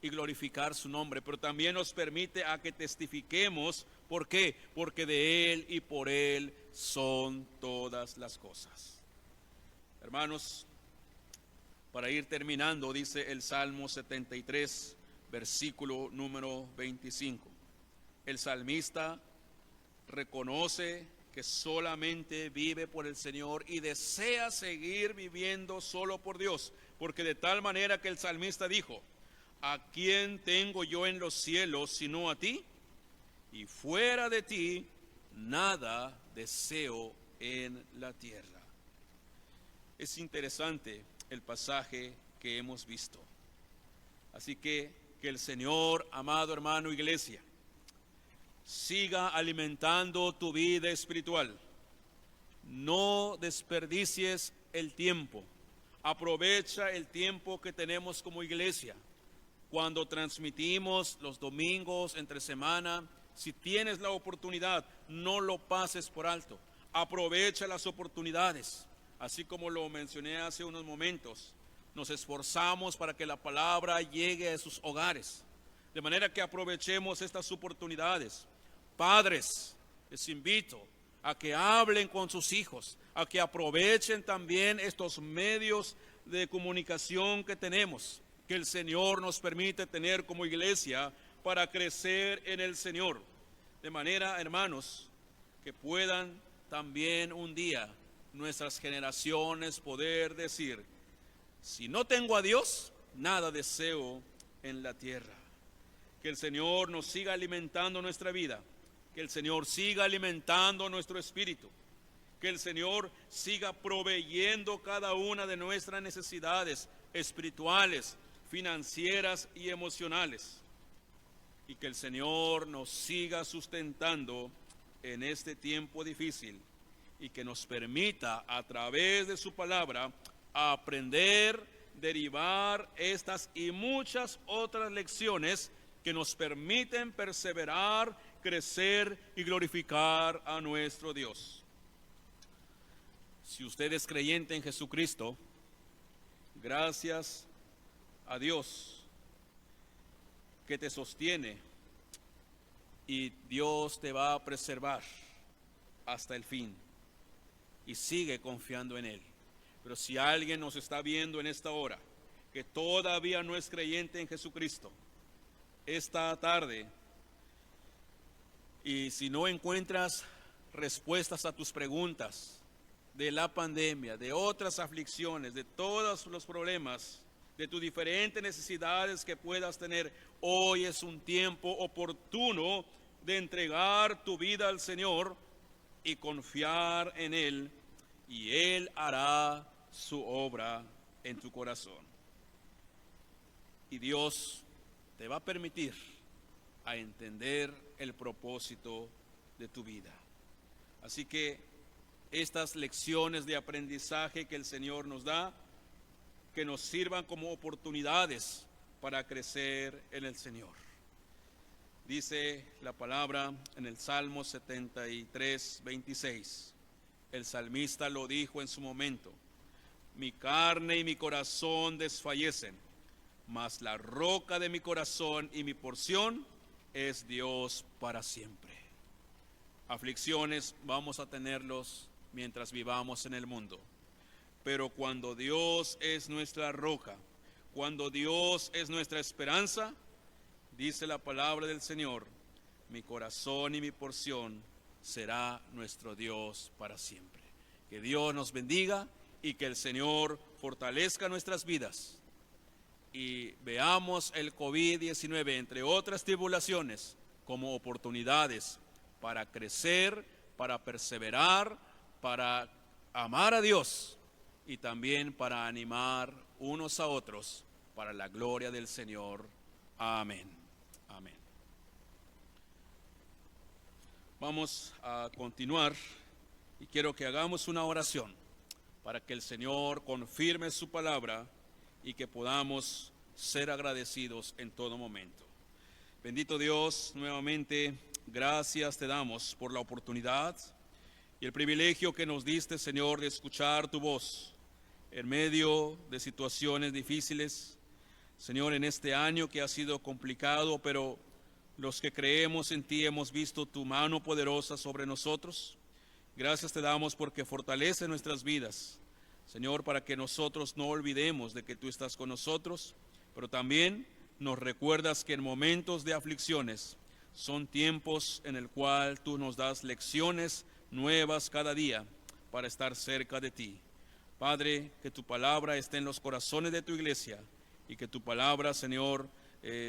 y glorificar su nombre, pero también nos permite a que testifiquemos. ¿Por qué? Porque de Él y por Él son todas las cosas. Hermanos, para ir terminando, dice el Salmo 73, versículo número 25. El salmista reconoce que solamente vive por el Señor y desea seguir viviendo solo por Dios, porque de tal manera que el salmista dijo: ¿A quién tengo yo en los cielos sino a ti? Y fuera de ti, nada deseo en la tierra. Es interesante el pasaje que hemos visto. Así que el Señor, amado hermano iglesia, siga alimentando tu vida espiritual. No desperdicies el tiempo. Aprovecha el tiempo que tenemos como iglesia. Cuando transmitimos los domingos entre semana, si tienes la oportunidad, no lo pases por alto. Aprovecha las oportunidades. Así como lo mencioné hace unos momentos, nos esforzamos para que la palabra llegue a sus hogares. De manera que aprovechemos estas oportunidades. Padres, les invito a que hablen con sus hijos, a que aprovechen también estos medios de comunicación que tenemos, que el Señor nos permite tener como iglesia para crecer en el Señor. De manera, hermanos, que puedan también un día nuestras generaciones poder decir: si no tengo a Dios, nada deseo en la tierra. Que el Señor nos siga alimentando nuestra vida, que el Señor siga alimentando nuestro espíritu, que el Señor siga proveyendo cada una de nuestras necesidades espirituales, financieras y emocionales, y que el Señor nos siga sustentando en este tiempo difícil, y que nos permita a través de su palabra aprender, derivar estas y muchas otras lecciones que nos permiten perseverar, crecer y glorificar a nuestro Dios. Si usted es creyente en Jesucristo, gracias a Dios que te sostiene, y Dios te va a preservar hasta el fin, y sigue confiando en Él. Pero si alguien nos está viendo en esta hora que todavía no es creyente en Jesucristo, esta tarde, y si no encuentras respuestas a tus preguntas de la pandemia, de otras aflicciones, de todos los problemas, de tus diferentes necesidades que puedas tener, hoy es un tiempo oportuno de entregar tu vida al Señor y confiar en Él, y Él hará su obra en tu corazón. Y Dios te va a permitir a entender el propósito de tu vida. Así que estas lecciones de aprendizaje que el Señor nos da, que nos sirvan como oportunidades para crecer en el Señor. Dice la palabra en el Salmo 73, 26. El salmista lo dijo en su momento: mi carne y mi corazón desfallecen, mas la roca de mi corazón y mi porción es Dios para siempre. Aflicciones vamos a tenerlos mientras vivamos en el mundo, pero cuando Dios es nuestra roca, cuando Dios es nuestra esperanza, dice la palabra del Señor: mi corazón y mi porción será nuestro Dios para siempre. Que Dios nos bendiga y que el Señor fortalezca nuestras vidas, y veamos el COVID-19, entre otras tribulaciones, como oportunidades para crecer, para perseverar, para amar a Dios, y también para animar unos a otros para la gloria del Señor. Amén. Amén. Vamos a continuar, y quiero que hagamos una oración para que el Señor confirme su palabra y que podamos ser agradecidos en todo momento. Bendito Dios, nuevamente gracias te damos por la oportunidad y el privilegio que nos diste, Señor, de escuchar tu voz en medio de situaciones difíciles. Señor, en este año que ha sido complicado, pero los que creemos en ti hemos visto tu mano poderosa sobre nosotros. Gracias te damos porque fortalece nuestras vidas, Señor, para que nosotros no olvidemos de que tú estás con nosotros, pero también nos recuerdas que en momentos de aflicciones son tiempos en el cual tú nos das lecciones nuevas cada día para estar cerca de ti. Padre, que tu palabra esté en los corazones de tu iglesia y que tu palabra, Señor,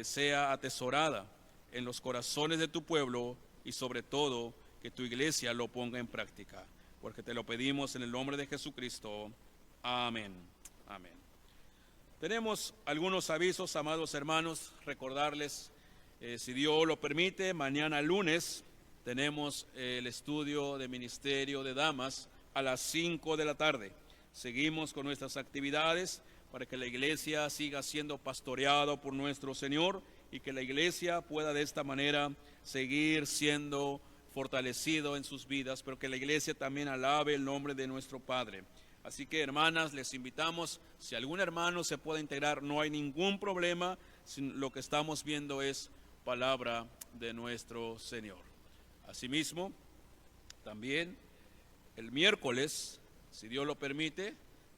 sea atesorada en los corazones de tu pueblo y sobre todo que tu iglesia lo ponga en práctica. Porque te lo pedimos en el nombre de Jesucristo. Amén. Amén. Tenemos algunos avisos, amados hermanos, recordarles, si Dios lo permite, mañana lunes tenemos el estudio de Ministerio de Damas a las 5 de la tarde. Seguimos con nuestras actividades para que la iglesia siga siendo pastoreada por nuestro Señor y que la iglesia pueda de esta manera seguir siendo fortalecido en sus vidas, pero que la iglesia también alabe el nombre de nuestro Padre. Así que, hermanas, les invitamos, si algún hermano se puede integrar, no hay ningún problema, lo que estamos viendo es palabra de nuestro Señor. Asimismo, también el miércoles, si Dios lo permite,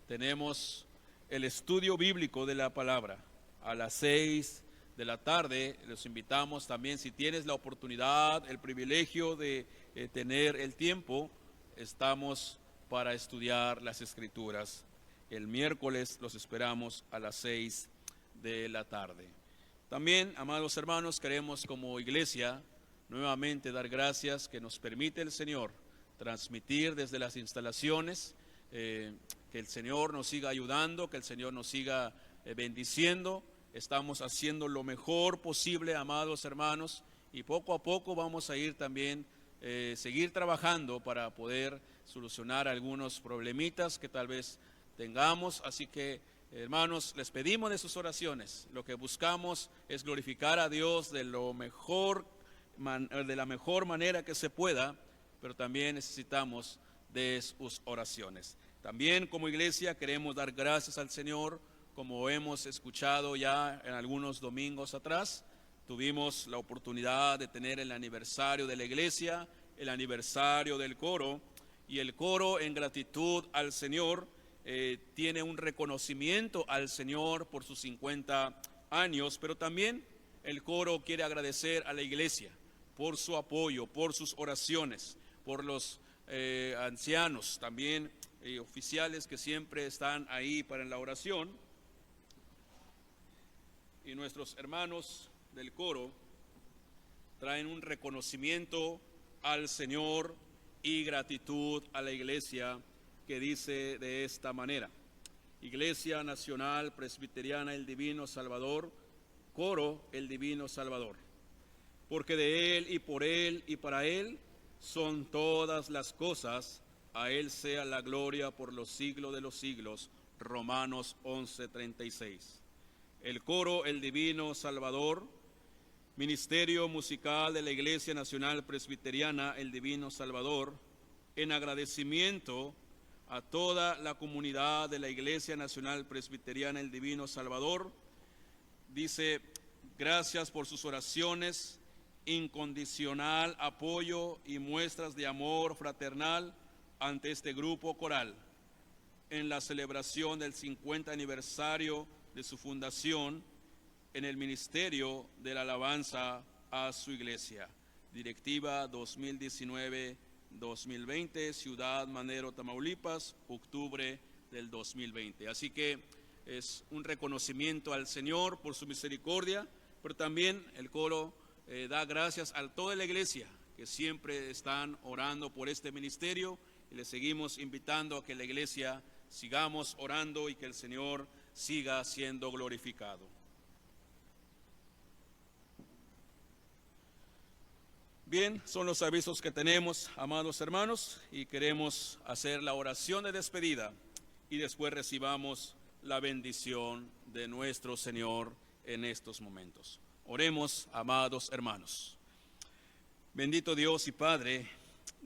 tenemos el estudio bíblico de la palabra a las 6 de la tarde. Los invitamos también, si tienes la oportunidad, el privilegio de tener el tiempo, estamos para estudiar las Escrituras. El miércoles los esperamos a las 6 de la tarde. También, amados hermanos, queremos como iglesia nuevamente dar gracias que nos permite el Señor transmitir desde las instalaciones, que el Señor nos siga ayudando, que el Señor nos siga bendiciendo. Estamos haciendo lo mejor posible, amados hermanos, y poco a poco vamos a ir también, seguir trabajando para poder solucionar algunos problemitas que tal vez tengamos. Así que, hermanos, les pedimos de sus oraciones. Lo que buscamos es glorificar a Dios de la mejor manera que se pueda, pero también necesitamos de sus oraciones. También como iglesia queremos dar gracias al Señor, como hemos escuchado ya en algunos domingos atrás. Tuvimos la oportunidad de tener el aniversario de la iglesia, el aniversario del coro, y el coro en gratitud al Señor tiene un reconocimiento al Señor por sus 50 años, pero también el coro quiere agradecer a la iglesia por su apoyo, por sus oraciones, por los ancianos también, oficiales que siempre están ahí para la oración. Y nuestros hermanos del coro traen un reconocimiento al Señor y gratitud a la iglesia, que dice de esta manera: Iglesia Nacional Presbiteriana El Divino Salvador, coro El Divino Salvador, porque de Él y por Él y para Él son todas las cosas, a Él sea la gloria por los siglos de los siglos. Romanos 11:36. El coro El Divino Salvador, Ministerio Musical de la Iglesia Nacional Presbiteriana El Divino Salvador, en agradecimiento a toda la comunidad de la Iglesia Nacional Presbiteriana El Divino Salvador, dice: gracias por sus oraciones, incondicional apoyo y muestras de amor fraternal ante este grupo coral en la celebración del 50 aniversario de su fundación en el Ministerio de la Alabanza a su Iglesia. Directiva 2019-2020, Ciudad Madero, Tamaulipas, octubre del 2020. Así que es un reconocimiento al Señor por su misericordia, pero también el coro da gracias a toda la iglesia que siempre están orando por este ministerio, y les seguimos invitando a que la iglesia sigamos orando y que el Señor siga siendo glorificado. Bien, son los avisos que tenemos, amados hermanos, y queremos hacer la oración de despedida y después recibamos la bendición de nuestro Señor en estos momentos. Oremos, amados hermanos. Bendito Dios y Padre,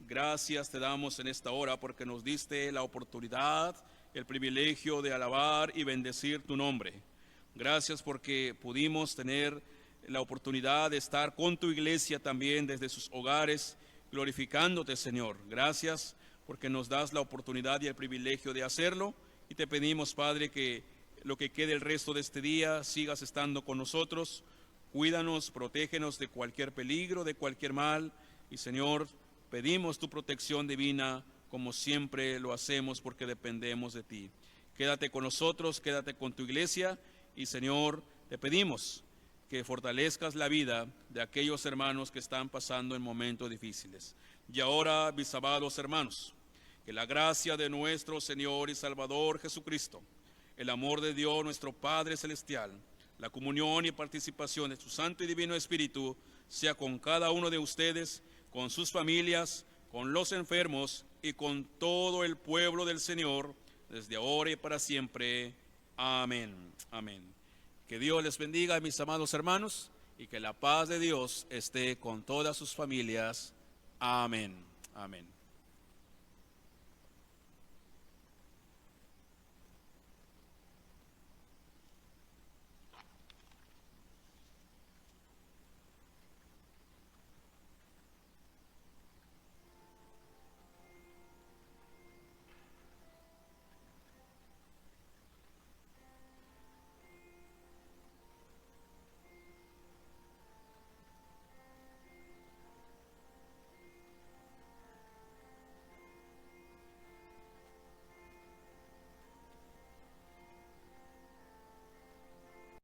gracias te damos en esta hora porque nos diste la oportunidad, el privilegio de alabar y bendecir tu nombre. Gracias porque pudimos tener la oportunidad de estar con tu iglesia también desde sus hogares, glorificándote, Señor. Gracias porque nos das la oportunidad y el privilegio de hacerlo, y te pedimos, Padre, que lo que quede el resto de este día sigas estando con nosotros. Cuídanos, protégenos de cualquier peligro, de cualquier mal, y Señor, pedimos tu protección divina como siempre lo hacemos porque dependemos de ti. Quédate con nosotros, quédate con tu iglesia, y Señor, te pedimos que fortalezcas la vida de aquellos hermanos que están pasando en momentos difíciles. Y ahora, mis amados hermanos, que la gracia de nuestro Señor y Salvador Jesucristo, el amor de Dios nuestro Padre Celestial, la comunión y participación de su Santo y Divino Espíritu sea con cada uno de ustedes, con sus familias, con los enfermos y con todo el pueblo del Señor, desde ahora y para siempre. Amén. Amén. Que Dios les bendiga, mis amados hermanos, y que la paz de Dios esté con todas sus familias. Amén. Amén.